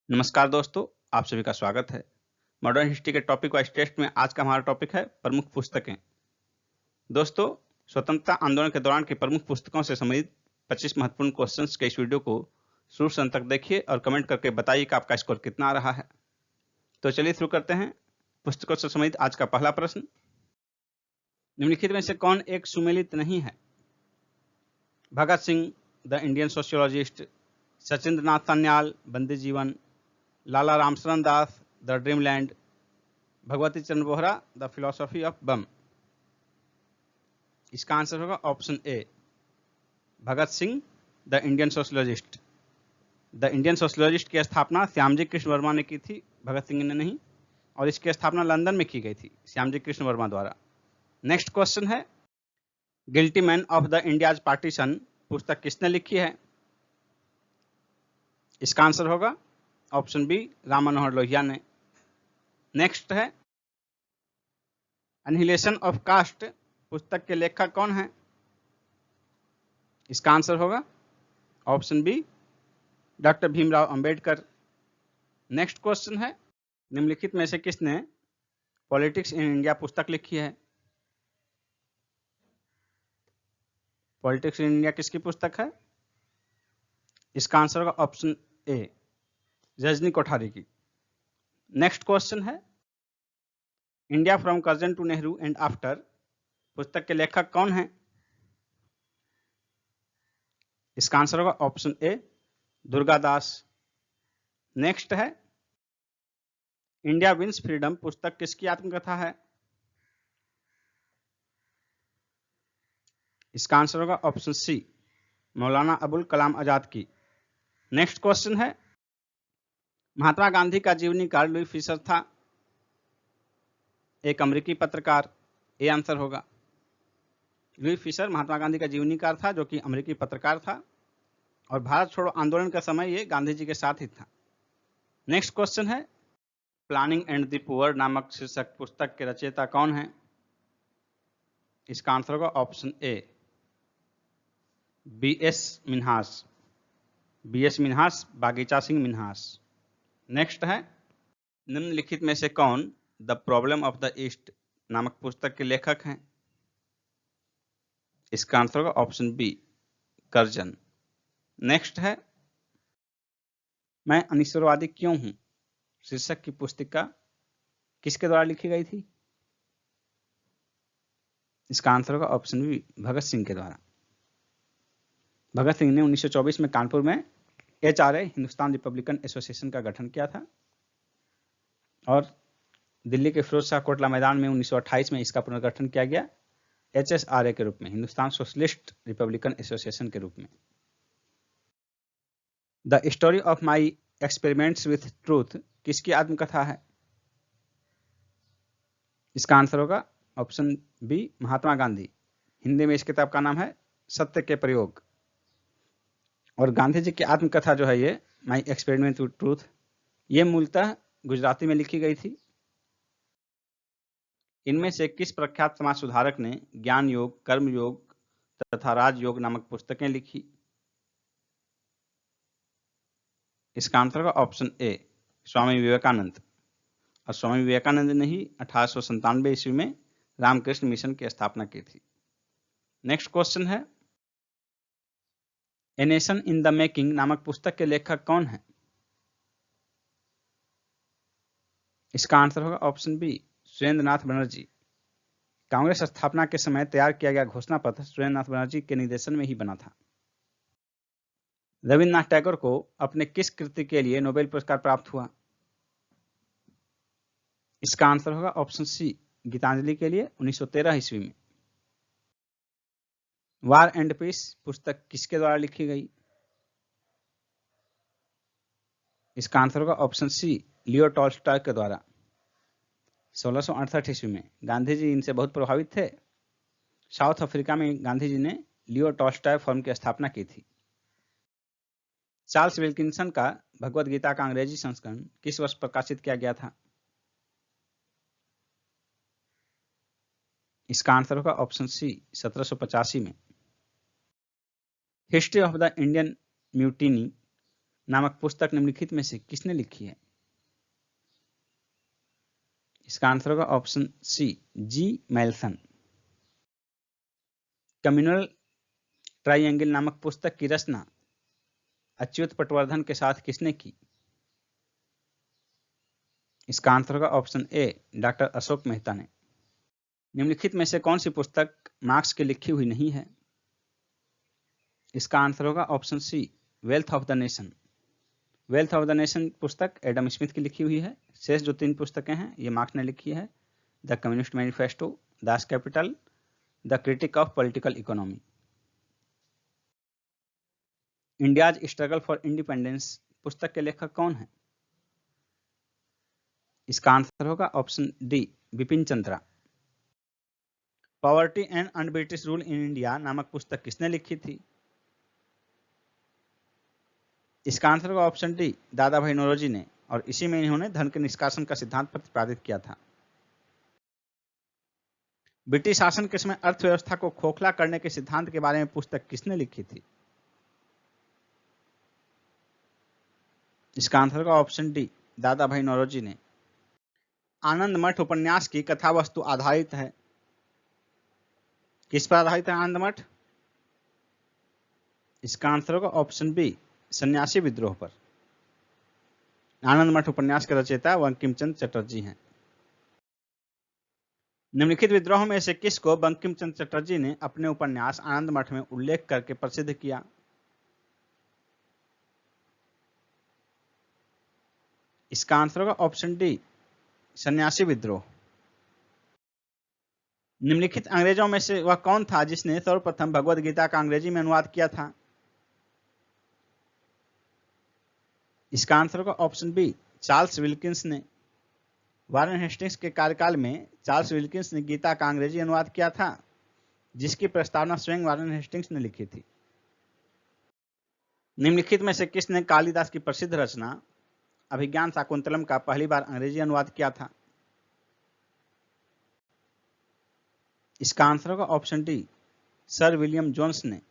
नमस्कार दोस्तों, आप सभी का स्वागत है। मॉडर्न हिस्ट्री के टॉपिक वाइज टेस्ट में आज का हमारा टॉपिक है प्रमुख पुस्तकें। दोस्तों, स्वतंत्रता आंदोलन के दौरान की प्रमुख पुस्तकों से संबंधित 25 महत्वपूर्ण क्वेश्चंस के इस वीडियो को शुरू से अंत तक देखिए और कमेंट करके बताइए कि आपका स्कोर कितना आ रहा है। तो चलिए शुरू करते हैं। पुस्तकों से संबंधित आज का पहला प्रश्न, निम्नलिखित में से कौन एक सुमेलित नहीं है? Bhagat Singh the Indian sociologist, Sachindra Nath Sanyal Bandi Jivan, Lala Ramcharan Das the dreamland, Bhagwati चंद्र Bohra the philosophy of bomb. इसका आंसर होगा option A, Bhagat Singh the Indian socialist. The Indian socialist की स्थापना श्यामजी कृष्ण वर्मा ने की थी, भगत सिंह ने नहीं, और इसकी स्थापना लंदन में की गई थी श्यामजी कृष्ण वर्मा द्वारा। नेक्स्ट क्वेश्चन है, guilty man of the India's partition पुस्तक किसने लिखी है? इसका आंसर होगा ऑप्शन बी, राम मनोहर लोहिया ने। नेक्स्ट है, एनिहिलेशन ऑफ कास्ट पुस्तक के लेखक कौन है? इसका आंसर होगा option B, doctor Bhimrao Ambedkar. Next question है, निम्नलिखित में से किसने पॉलिटिक्स इन इंडिया पुस्तक लिखी है? पॉलिटिक्स इन इंडिया किसकी पुस्तक है? इसका आंसर होगा ऑप्शन ए, रजनी कोठारी की। नेक्स्ट क्वेश्चन है, India from Curzon to Nehru and after पुस्तक के लेखक कौन है? इसका आंसर होगा ऑप्शन ए, दुर्गादास। नेक्स्ट है, इंडिया विंस फ्रीडम पुस्तक किसकी आत्मकथा है? इसका आंसर होगा ऑप्शन सी, मौलाना अबुल कलाम आजाद की। नेक्स्ट क्वेश्चन है, महात्मा गांधी का जीवनी काल लुई फिशर था, एक अमेरिकी पत्रकार। ये आंसर होगा, लुई फिशर महात्मा गांधी का जीवनीकार था जो कि अमेरिकी पत्रकार था, और भारत छोड़ो आंदोलन का समय ये गांधी जी के साथ ही था। नेक्स्ट क्वेश्चन है, प्लानिंग एंड द पुअर नामक शीर्षक पुस्तक के रचयिता कौन है? इसका आंसर होगा option A, B S. Minhas. B S. Minhas, Bagicha Singh Minhas. Next है, निम्नलिखित में से कौन the problem of the East नामक पुस्तक के लेखक हैं? इसका आंसर होगा ऑप्शन बी, कर्जन। नेक्स्ट है, मैं अनिश्वरवादी क्यों हूं शीर्षक की पुस्तिका किसके द्वारा लिखी गई थी? इसका आंसर होगा ऑप्शन बी, भगत सिंह के द्वारा। भगत सिंह ने 1924 में कानपुर में HRA हिंदुस्तान रिपब्लिकन एसोसिएशन का गठन किया था, और दिल्ली के फिरोज शाह कोटला मैदान में 1928 में इसका पुनर्गठन किया गया HSRA के रूप में, हिंदुस्तान सोशलिस्ट रिपब्लिकन एसोसिएशन के रूप में। The story of my experiments with truth किसकी आत्मकथा है? इसका आंसर होगा ऑप्शन बी, महात्मा गांधी। हिंदी में इस किताब का नाम है सत्य के प्रयोग। और गांधी जी की आत्मकथा जो है ये माई एक्सपेरिमेंट विथ ट्रूथ, ये मूलतः गुजराती में लिखी गई थी। इनमें से किस प्रख्यात समाज सुधारक ने ज्ञान योग, कर्म योग तथा राजयोग नामक पुस्तकें लिखी? इसका आंसर होगा ऑप्शन ए, स्वामी विवेकानंद। और स्वामी विवेकानंद ने ही 1897 ईस्वी में रामकृष्ण मिशन की स्थापना की थी। नेक्स्ट क्वेश्चन है, a nation in the making नामक पुस्तक के लेखक कौन है? इसका आंसर होगा ऑप्शन बी, सुरेंद्र नाथ बनर्जी। कांग्रेस स्थापना के समय तैयार किया गया घोषणा पत्र सुरेंद्र नाथ बनर्जी के निर्देशन में ही बना था। रविन्द्रनाथ टैगोर को अपने किस कृति के लिए नोबेल पुरस्कार प्राप्त हुआ? इसका आंसर होगा ऑप्शन सी, गीतांजलि के लिए 1913 ईस्वी में। वार एंड पीस पुस्तक किसके द्वारा लिखी गई? इसका आंसर होगा ऑप्शन सी, लियो टॉल्स्टॉय के द्वारा। 1668 ईस्वी में गांधी जी इनसे बहुत प्रभावित थे। साउथ अफ्रीका में गांधी जी ने लियो टॉल्स्टॉय फर्म की स्थापना की थी। चार्ल्स विल्किंसन का भगवत गीता का अंग्रेजी संस्करण किस वर्ष प्रकाशित किया गया था? इसका आंसर होगा ऑप्शन सी, 1785 में। History of the Indian mutiny नामक पुस्तक निम्नलिखित में से किसने लिखी है? इसका आंसर होगा ऑप्शन सी, जी मेल्सन। कम्युनल ट्राइएंगल नामक पुस्तक की रचना अच्युत पटवर्धन के साथ किसने की? इसका आंसर होगा ऑप्शन ए, डॉक्टर अशोक मेहता ने। निम्नलिखित में से कौन सी पुस्तक मार्क्स की लिखी हुई नहीं है? इसका आंसर होगा option C, wealth of the nation. Wealth of the nation पुस्तक एडम स्मिथ की लिखी हुई है। शेष जो 3 पुस्तकें हैं ये मार्क्स ने लिखी है, the communist manifesto, Das Kapital, the critic of political economy. India's struggle for independence पुस्तक के लेखक कौन है? इसका आंसर होगा option D, Bipin Chandra. Poverty and un British rule in India नामक पुस्तक किसने लिखी थी? इसका आंसर होगा ऑप्शन डी, दादा भाई नौरोजी ने, और इसी में इन्होंने धन के निष्कासन का सिद्धांत प्रतिपादित किया था। ब्रिटिश शासन के समय अर्थव्यवस्था को खोखला करने के सिद्धांत के बारे में पुस्तक किसने लिखी थी? इसका आंसर होगा ऑप्शन डी, दादा भाई नौरोजी ने। आनंद मठ उपन्यास की कथा वस्तु आधारित है। किस पर आधारित है आनंद मठ? इसका आंसर होगा ऑप्शन बी, सन्यासी विद्रोह पर। आनंद मठ उपन्यास के रचयिता बंकिम चंद्र चटर्जी हैं। निम्नलिखित विद्रोह में से किसको बंकिम चंद्र चटर्जी ने अपने उपन्यास आनंद मठ में उल्लेख करके प्रसिद्ध किया? इसका आंसर होगा ऑप्शन डी, सन्यासी विद्रोह। निम्नलिखित अंग्रेजों में से वह कौन था जिसने सर्वप्रथम भगवद गीता का अंग्रेजी में अनुवाद किया था? इसका आंसर होगा ऑप्शन बी, चार्ल्स विल्किंस ने। वारेन हेस्टिंग्स के कार्यकाल में चार्ल्स विल्किंस ने गीता का अंग्रेजी अनुवाद किया था, जिसकी प्रस्तावना स्वयं वारेन हेस्टिंग्स ने लिखी थी। निम्नलिखित में से किसने कालिदास की प्रसिद्ध रचना अभिज्ञान शाकुंतलम का पहली बार अंग्रेजी अनुवाद किया था? इसका आंसर होगा option D, sir William Jones ने।